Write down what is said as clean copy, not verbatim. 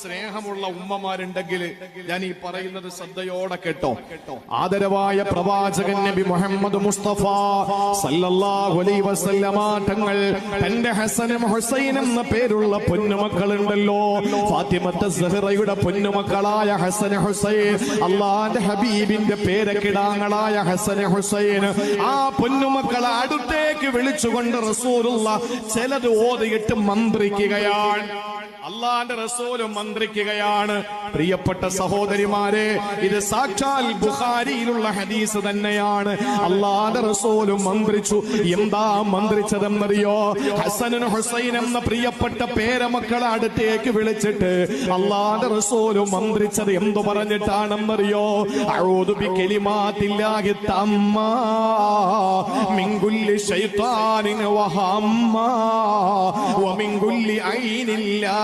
സ്നേഹമുള്ള ഉമ്മമാരുണ്ടെങ്കിൽ ഞാൻ ഈ പറയുന്നത് ശ്രദ്ധയോടെ കേട്ടോ. ആദരവായ പ്രവാചകൻ നബി മുഹമ്മദ് മുസ്തഫ സല്ലല്ലാഹു അലൈഹി വസല്ലമ തങ്ങൾ തന്റെ ഹസനും ഹുസൈൻ എന്ന പേരുള്ള പൊന്നുമക്കളുണ്ടല്ലോ, ഫാത്തിമത്ത് സഹറയുടെ പൊന്നുമക്കളായ ഹസൻ ഹുസൈൻ, അള്ളാന്റെ ഹബീബിന്റെ പേരക്കിടാങ്ങളായ ഹസൻ ഹുസൈൻ, ആ പൊന്നുമക്കളെ അടുത്തേക്ക് വിളിച്ചുകൊണ്ട് റസൂലുള്ള ചിലത് ഓതിയിട്ട് മന്ത്രിക്കുകയാണ്. അള്ളാന്റെ റസൂലും മന്ത്രിക്കുകയാണ്. പ്രിയപ്പെട്ട സഹോദരിമാരെ, ഇത് സാക്ഷാൽ ബുഖാരിയിലുള്ള ഹദീസ് തന്നെയാണ്. അള്ളാന്റെ റസൂലും മന്ത്രിച്ചു. എന്താ മന്ത്രിച്ചതെന്നറിയോ? ഹസനും ഹുസൈൻ എന്ന പ്രിയപ്പെട്ട പേരമക്കളെ അടുത്തേക്ക് വിളിച്ചിട്ട് അള്ളാന്റെ റസൂലും മന്ത്രിച്ചത് എന്തു പറഞ്ഞിട്ടാണെന്നറിയോ? അഊദു ബികലിമാത്തില്ലാഹി തമ്മാ മിൻ കുല്ലി ശൈത്താനിൻ വഹമ്മാ വമിൻ കുല്ലി ഐനിൻ ലാ